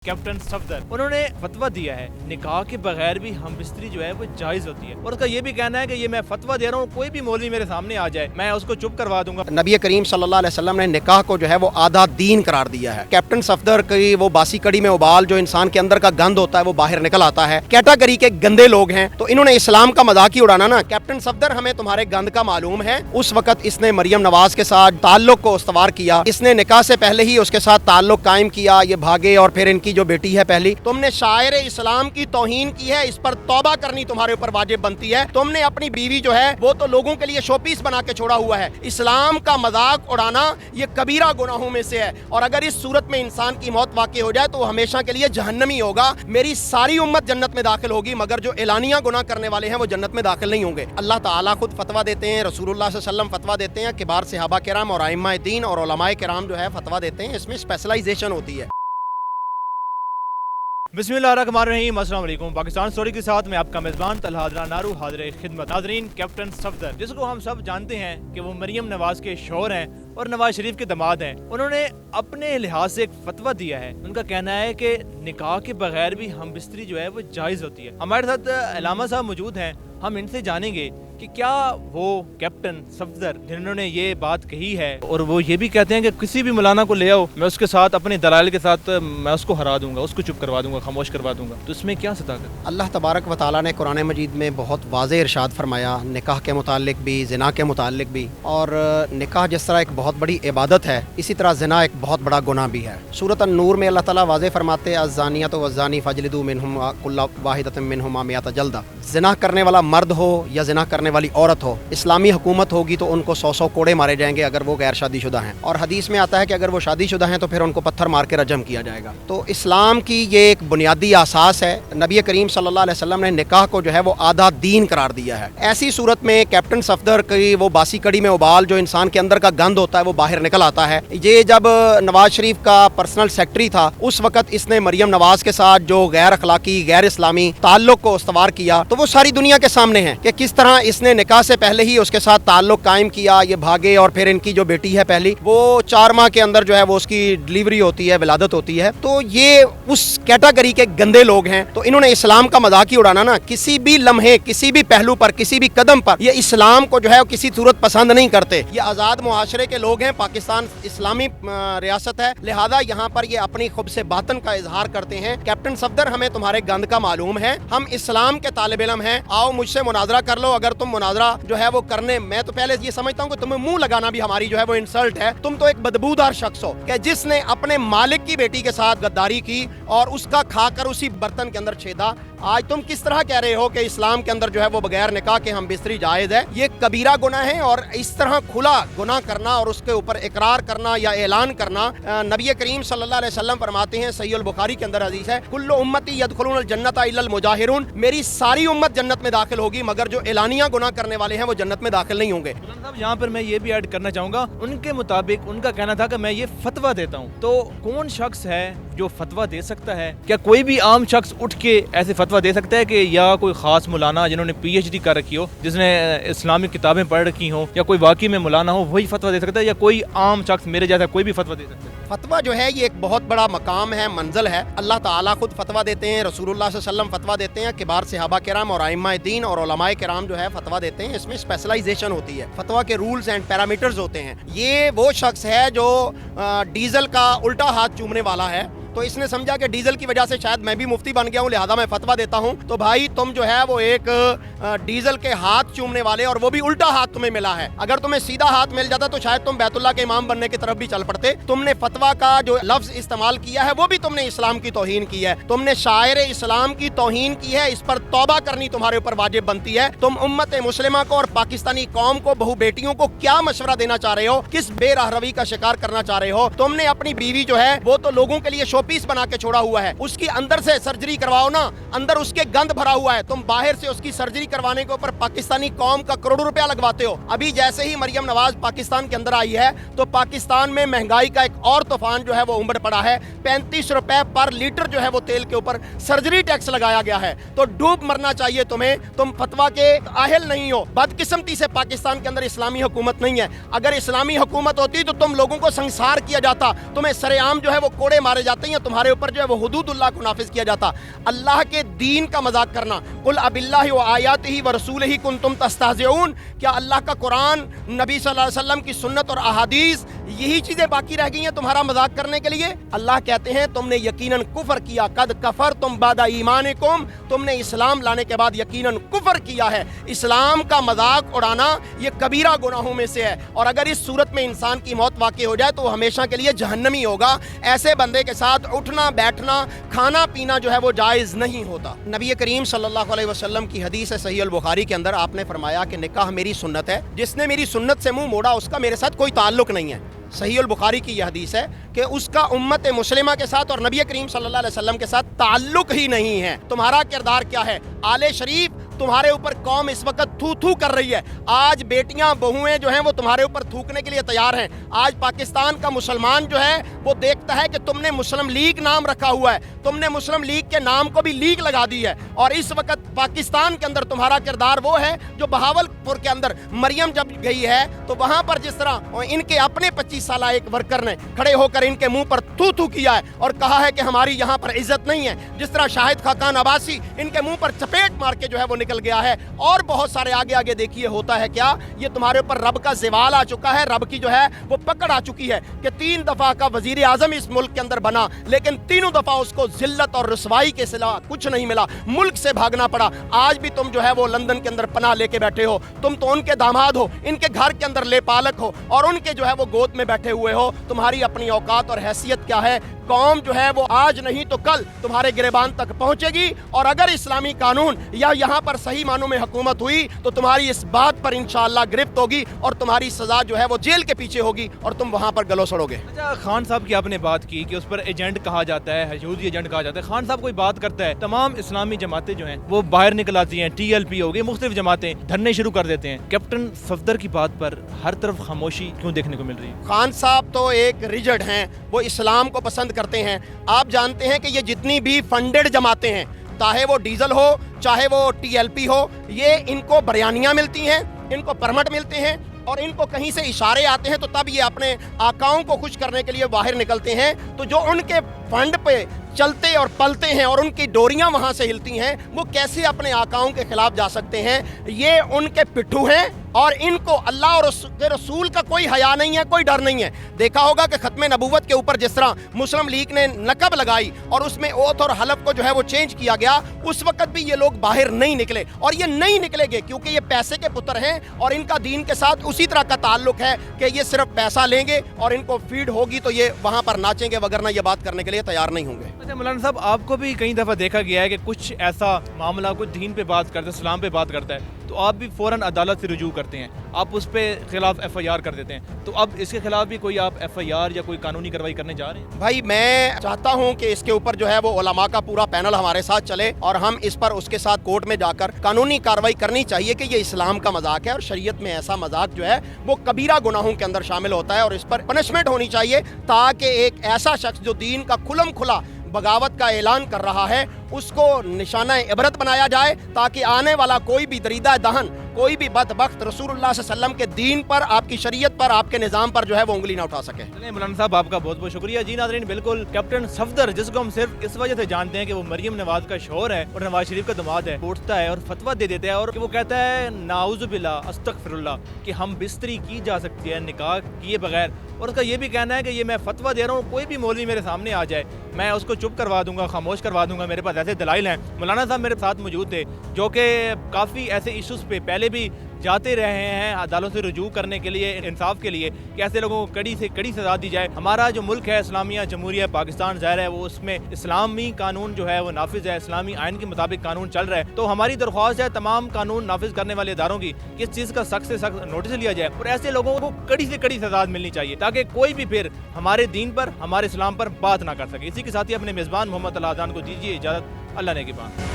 Captain Safdar उन्होंने फतवा दिया है निकाह के बगैर भी हम बिस्तरी जो है वो जायज होती है और उसका ये भी कहना है कि ये मैं फतवा दे रहा हूँ, कोई भी मौलवी मेरे सामने आ जाए मैं उसको चुप करवा दूंगा। नबी करीम सल्लल्लाहु अलैहि वसल्लम ने निकाह को जो है वो आधा दीन करार दिया है। कैप्टन सफदर की वो बासी कड़ी में उबाल जो इंसान के अंदर का गंद होता है वो बाहर निकल आता है। कैटेगरी के गंदे लोग हैं तो इन्होंने इस्लाम का मजाक ही उड़ाना ना। कैप्टन सफदर हमें तुम्हारे गंद का मालूम है। उस वक्त इसने मरियम नवाज के साथ ताल्लुक को उस्तवार किया, इसने निकाह से पहले ही उसके साथ ताल्लुक कायम किया, ये भागे और फिर इनकी जो बेटी है पहली, तुमने शायर इस्लाम की तौहीन की है, इस पर तौबा करनी तुम्हारे ऊपर वाजिब बनती है। तुमने अपनी बीवी जो है वो तो लोगों के लिए शोपीस बना के छोड़ा हुआ है। इस्लाम का मजाक उड़ाना ये कबीरा गुनाहों में से है और अगर इस सूरत में इंसान की मौत वाक़ई हो जाए तो हमेशा के लिए जहन्नमी होगा। मेरी सारी उम्मत जन्नत में दाखिल होगी मगर जो एलानिया गुनाह करने वाले हैं वो जन्नत में दाखिल नहीं होंगे। अल्लाह ताला खुद फतवा देते हैं, रसूलुल्लाह सल्लल्लाहु अलैहि वसल्लम फतवा देते हैं, किबार सहाबा किराम और आइम्मा दीन और उलमाए किराम जो है फतवा देते हैं। इसमें स्पेशलाइजेशन होती है। बिस्मिल्लाहिर्रहमानिर्रहीम, अस्सलाम वालेकुम। पाकिस्तान स्टोरी के साथ मैं आपका मेज़बान तलहा अदनान नारू हाज़िर खिदमत। नाज़रीन, कैप्टन सफदर जिसको हम सब जानते हैं कि वो मरियम नवाज के शौहर हैं और नवाज शरीफ के दामाद हैं, उन्होंने अपने लिहाज से एक फतवा दिया है। उनका कहना है कि निकाह के बगैर भी हम बिस्तरी जो है वो जायज़ होती है। हमारे साथ अलामा साहब मौजूद हैं, हम इनसे जानेंगे कि क्या वो कैप्टन सफदर जिन्होंने ये बात कही है और वो ये भी कहते हैं कि किसी भी मौलाना को ले आओ, मैं उसके साथ अपने दलाइल के साथ मैं उसको हरा दूंगा, उसको चुप करवा दूंगा, खामोश करवा दूंगा, तो इसमें क्या सताकत? अल्लाह तबारक व तआला ने कुरान मजीद में बहुत वाज़ेह इरशाद फरमाया, निकाह के मुतालिक भी, ज़िना के मुतालिक भी। और निकाह जिस तरह एक बहुत बड़ी इबादत है, इसी तरह ज़िना एक बहुत बड़ा गुनाह भी है। सूरत अन-नूर में अल्लाह ताला वाज़ेह फरमाते हैं, अज़्ज़ानियतु वज़्ज़ानी फजलिदू मिनहुमा कुल्ला वाहिदतिन मिनहुमा मिअता जल्दा। ज़िना करने वाला मर्द हो या ज़िना करने वाली औरत हो, इस्लामी हुकूमत होगी तो उनको 100 कोड़े मारे जाएंगे अगर वो गैर शादीशुदा हैं। और हदीस में आता है कि अगर वो शादीशुदा हैं तो फिर उनको पत्थर मार के रजम किया जाएगा। तो इस्लाम की ये एक बुनियादी आसास है। नबी करीम सल्लल्लाहु अलैहि वसल्लम ने निकाह को जो है वो आधा दीन करार दिया है। ऐसी सूरत में कैप्टन सफदर की वो बासी कड़ी में उबाल जो इंसान के अंदर का गंद होता है वो बाहर निकल आता है। ये जब नवाज शरीफ का पर्सनल सेक्रेटरी था उस वक्त इसने मरियम नवाज के साथ जो गैर अखलाकी गैर इस्लामी ताल्लुक को उस्तवार किया तो वो सारी दुनिया के सामने है कि किस तरह इसने निकाह से पहले ही उसके साथ ताल्लुक कायम किया, ये भागे और फिर इनकी जो बेटी है पहली वो 4 माह के अंदर जो है वो उसकी डिलीवरी होती है, विलादत होती है। तो ये उस कैटेगरी के गंदे लोग हैं तो इन्होंने इस्लाम का मजाक ही उड़ाना ना। किसी भी लम्हे, किसी भी पहलू पर, किसी भी कदम पर ये इस्लाम को जो है किसी सूरत पसंद नहीं करते। ये आज़ाद मुआशरे के लोग हैं, पाकिस्तान इस्लामी रियासत है, लिहाजा यहाँ पर ये अपनी खुब से बातन का इजहार करते हैं। कैप्टन सफदर हमें तुम्हारे गंद का मालूम है, हम इस्लाम के तालिब इल्म हैं, आओ मुझसे मुनाजरा कर लो। अगर तुम मुनाजरा जो है वो करने, मैं तो पहले ये समझता हूँ कि तुम्हें मुंह लगाना भी हमारी जो है वो इंसल्ट है। तुम तो एक बदबूदार शख्स हो कि जिसने अपने मालिक की बेटी के साथ गद्दारी की और उसका खाकर उसी बर्तन के अंदर छेदा। आज तुम किस तरह कह रहे हो कि इस्लाम के अंदर जो है वो बगैर निकाह के हम बिस्तरी जायज़ है? ये कबीरा गुनाह है और इस तरह खुला गुनाह करना और उसके ऊपर इकरार करना या ऐलान करना, नबी करीम सल्लल्लाहु अलैहि वसल्लम फरमाते हैं, सहीह अल बुखारी के अंदर हदीस है, कुल्लु उम्मती यदखुलूनल जन्नता इल्लल मुजाहिरून, मेरी सारी उम्मत जन्नत में दाखिल होगी मगर जो एलानिया गुनाह करने वाले हैं वो जन्नत में दाखिल नहीं होंगे। यहाँ पर मैं ये भी ऐड करना चाहूँगा, उनके मुताबिक उनका कहना था कि मैं ये फतवा देता हूँ। तो कौन शख्स है जो फतवा दे सकता है? क्या कोई भी आम शख्स उठ के ऐसे फतवा दे सकता है कि या कोई खास मौलाना जिन्होंने PhD कर रखी हो, जिसने इस्लामिक किताबें पढ़ रखी हो, या कोई वाकई में मौलाना हो वही फतवा दे सकता है, या कोई आम शख्स मेरे जैसा कोई भी फतवा दे सकता है? फतवा जो है ये एक बहुत बड़ा मकाम है, मंजिल है। अल्लाह ताला खुद फतवा देते हैं, रसूलुल्लाह सल्लल्लाहु अलैहि वसल्लम फतवा देते हैं, किबार सहाबा किराम और आइम्मा दीन और उलमाए किराम जो है फतवा देते हैं। इसमें स्पेशलाइजेशन होती है, फतवा के रूल्स एंड पैरामीटर्स होते हैं। ये वो शख्स है जो डीजल का उल्टा हाथ चूमने वाला है, तो इसने समझा कि डीजल की वजह से शायद मैं भी मुफ्ती बन गया हूँ लिहाजा मैं फतवा देता हूँ। तो भाई तुम जो है वो एक डीजल के हाथ चूमने वाले और वो भी उल्टा हाथ तुम्हें मिला है। अगर तुम्हें सीधा हाथ मिल जाता तो शायद तुम बैतुल्लाह के इमाम बनने की तरफ भी चल पड़ते। तुमने फतवा का जो लफ्ज इस्तेमाल किया है वो भी तुमने इस्लाम की तौहीन की है, तुमने शायर इस्लाम की तौहीन की है, इस पर तौबा करनी तुम्हारे ऊपर वाजिब बनती है। तुम उम्मत मुस्लिमा को और पाकिस्तानी कौम को, बहु बेटियों को क्या मशवरा देना चाह रहे हो? किस बेरहरवी का शिकार करना चाह रहे हो? तुमने अपनी बीवी जो है वो तो लोगों के लिए शोपीस बना के छोड़ा हुआ है, उसकी अंदर से सर्जरी करवाओ ना, अंदर उसके गंद भरा हुआ है, तुम बाहर से उसकी सर्जरी करवाने के ऊपर पाकिस्तानी कौम का करोड़ों रुपया लगवाते हो। अभी जैसे ही मरियम नवाज पाकिस्तान के अंदर आई है तो पाकिस्तान में महंगाई का एक और तूफान जो है वो उमड़ पड़ा है। 35 रुपए पर लीटर जो है वो तेल के ऊपर सर्जरी टैक्स लगाया गया है। तो डूब मरना चाहिए तुम्हें, तुम फतवा के आहल नहीं हो। बदकिस्मती से पाकिस्तान के अंदर इस्लामी हुकूमत नहीं है। अगर इस्लामी हुकूमत होती तो तुम लोगों को संसार किया जाता, तुम्हें सरेआम जो है वो कोड़े मारे जाते। रही हैं, तुम्हारे ऊपर जो है वो हुदूदुल्लाह को नाफिज किया जाता। अल्लाह के दीन का मजाक करना, कुल अबिल्लाहि व आयातिही व रसूलिही कुंतुम तस्तहज़िऊन, क्या अल्लाह का कुरान, नबी सल्लल्लाहु अलैहि वसल्लम की सुन्नत और अहादीस, यही चीजें बाकी रह गई हैं तुम्हारा मजाक करने के लिए? अल्लाह कहते हैं तुमने यकीनन कुफर किया, कद कफर तुम बादा ईमानिकुम, तुमने इस्लाम लाने के बाद यकीनन कुफर किया है। इस्लाम का मजाक उड़ाना ये कबीरा गुनाहों में से है, और अगर इस सूरत में इंसान की मौत वाक़ई हो जाए तो वो हमेशा के लिए जहन्नमी होगा। ऐसे बंदे के साथ उठना बैठना खाना पीना जो है वो जायज़ नहीं होता। नबी करीम सल्लल्लाहु अलैहि वसल्लम की हदीस है सही अल बुखारी के अंदर, आपने फरमाया कि निकाह मेरी सुन्नत है, जिसने मेरी सुन्नत से मुंह मोड़ा उसका मेरे साथ कोई ताल्लुक नहीं है। सही अल बुखारी की यह हदीस है कि उसका उम्मत मुस्लिमा के साथ और नबी करीम सल्लल्लाहु अलैहि वसल्लम के साथ ताल्लुक ही नहीं है। तुम्हारा किरदार क्या है? आले शरीफ, तुम्हारे ऊपर कौम इस वक्त थू थू कर रही है। आज बेटियां बहुएं जो हैं वो तुम्हारे ऊपर थूकने के लिए तैयार हैं। आज पाकिस्तान का मुसलमान जो है वो देखता है कि तुमने मुस्लिम लीग नाम रखा हुआ है, तुमने मुस्लिम लीग के नाम को भी लीग लगा दी है, और इस वक्त पाकिस्तान के अंदर तुम्हारा किरदार वो है जो बहावलपुर के अंदर मरियम जब गई है तो वहां पर जिस तरह इनके अपने 25 साल एक वर्कर ने खड़े होकर इनके मुंह पर थू थू किया है और कहा है कि हमारी यहाँ पर इज्जत नहीं है, जिस तरह शाहिद खाकान अब्बासी इनके मुंह पर चपेट मार के जो है वो निकल गया है, और बहुत सारे आगे आगे देखिए होता है क्या, ये तुम्हारे ऊपर रब का ज़वाल आ चुका है, रब की जो है वो पकड़ आ चुकी है कि 3 दफा का वजीर आजम इस मुल्क के अंदर बना, लेकिन तीनों दफा उसको जिल्लत और रुसवाई के सिवा कुछ नहीं मिला, मुल्क से भागना पड़ा। आज भी तुम जो है वो लंदन के अंदर पनाह लेके बैठे हो, तुम तो उनके दामाद हो, इनके घर के अंदर लेपालक हो और उनके जो है वो गोद में बैठे हुए हो। तुम्हारी अपनी औकात और हैसियत क्या है? कौम जो है वो आज नहीं तो कल तुम्हारे गिरेबान तक पहुंचेगी, और अगर इस्लामी कानून या यहाँ पर सही मानों में हुकूमत हुई तो तुम्हारी इस बात पर इंशाअल्लाह गिरफ्त होगी और तुम्हारी सजा जो है वो जेल के पीछे होगी और तुम वहाँ पर गलो सड़ोगे। अच्छा, खान साहब की आपने बात की कि उस पर एजेंट कहा जाता है, यहूदी एजेंट कहा जाता है। खान साहब कोई बात करता है, तमाम इस्लामी जमातें जो हैं वो बाहर निकल आती हैं, TLP हो गई, मुख्तलिफ जमातें धरने शुरू कर देते हैं। कैप्टन सफदर की बात पर हर तरफ खामोशी क्यों देखने को मिल रही है? खान साहब तो एक रिजड हैं, वो इस्लाम को पसंद करते हैं। आप जानते हैं कि ये जितनी भी फंडेड जमातें हैं, चाहे वो डीजल हो चाहे वो TLP हो, ये इनको बयानियाँ मिलती हैं, इनको परमिट मिलते हैं और इनको कहीं से इशारे आते हैं तो तब ये अपने आकाओं को खुश करने के लिए बाहर निकलते हैं। तो जो उनके फंड पे चलते और पलते हैं और उनकी डोरियां वहां से हिलती हैं, वो कैसे अपने आकाओं के खिलाफ जा सकते हैं? ये उनके पिट्ठू हैं और इनको अल्लाह और उसके रसूल का कोई हया नहीं है, कोई डर नहीं है। देखा होगा कि खत्म नबूवत के ऊपर जिस तरह मुस्लिम लीग ने नकब लगाई और उसमें ओथ और हलफ को जो है वो चेंज किया गया, उस वक्त भी ये लोग बाहर नहीं निकले और ये नहीं निकलेंगे क्योंकि ये पैसे के पुत्र हैं और इनका दीन के साथ उसी तरह का ताल्लुक है कि ये सिर्फ पैसा लेंगे और इनको फीड होगी तो ये वहाँ पर नाचेंगे, वगरना ये बात करने के लिए तैयार नहीं होंगे। अच्छा मौलाना साहब, आपको भी कई दफ़ा देखा गया है कि कुछ ऐसा मामला कुछ दीन पे बात करता है, इस्लाम पे बात करता है, तो आप भी फ़ौरन अदालत से रुजू करते हैं, आप उस पे खिलाफ FIR कर देते हैं। तो अब इसके खिलाफ भी कोई आप FIR या कोई कानूनी कार्रवाई करने जा रहे हैं? भाई मैं चाहता हूं कि इसके ऊपर जो है वो उलमा का पूरा पैनल हमारे साथ चले और हम इस पर उसके साथ कोर्ट में जाकर कानूनी कार्रवाई करनी चाहिए कि ये इस्लाम का मजाक है और शरीयत में ऐसा मजाक जो है वो कबीरा गुनाहों के अंदर शामिल होता है और इस पर पनिशमेंट होनी चाहिए, ताकि एक ऐसा शख्स जो दीन का खुलम खुला बगावत का ऐलान कर रहा है उसको निशाना इबरत बनाया जाए, ताकि आने वाला कोई भी दरीदा दहन, कोई भी बदबख्त रसूलुल्लाह सल्लल्लाहु अलैहि वसल्लम के दीन पर, आपकी शरीयत पर, आपके निज़ाम पर जो है वो उंगली ना उठा सके। मौलाना साहब आपका बहुत बहुत शुक्रिया। जी नाज़रीन, बिल्कुल कैप्टन सफदर, जिसको हम सिर्फ इस वजह से जानते हैं कि वो मरियम नवाज का शौहर है और नवाज शरीफ का दामाद है, उठता है और फतवा दे देता है और वो कहता है नाउज़ुबिल्लाह अस्तगफिरुल्लाह कि हम बिस्तरी की जा सकती है निकाह किए बगैर, और उसका ये भी कहना है कि ये मैं फतवा दे रहा हूँ, कोई भी मौलवी मेरे सामने आ जाए मैं उसको चुप करवा दूंगा, खामोश करवा दूंगा, मेरे पास ऐसे दलाइल हैं। मौलाना साहब मेरे साथ मौजूद थे जो कि काफ़ी ऐसे इश्यूज़ पे पहले भी जाते रहे हैं अदालत से रुजू करने के लिए, इंसाफ के लिए कि ऐसे लोगों को कड़ी से कड़ी सजा दी जाए। हमारा जो मुल्क है इस्लामिया जमहूरिया पाकिस्तान ज़ाहिर है वो उसमें इस्लामी कानून जो है वो नाफिज है, इस्लामी आइन के मुताबिक कानून चल रहा है। तो हमारी दरख्वास्त है तमाम कानून नाफिज करने वाले इदारों की कि इस चीज़ का सख्त से सख्त नोटिस लिया जाए और ऐसे लोगों को कड़ी से कड़ी सजा मिलनी चाहिए ताकि कोई भी फिर हमारे दीन पर, हमारे इस्लाम पर बात ना कर सके। इसी के साथ ही अपने मेज़बान मोहम्मद अलाजान को दीजिए इजाज़त। अल्लाह ने के बाद।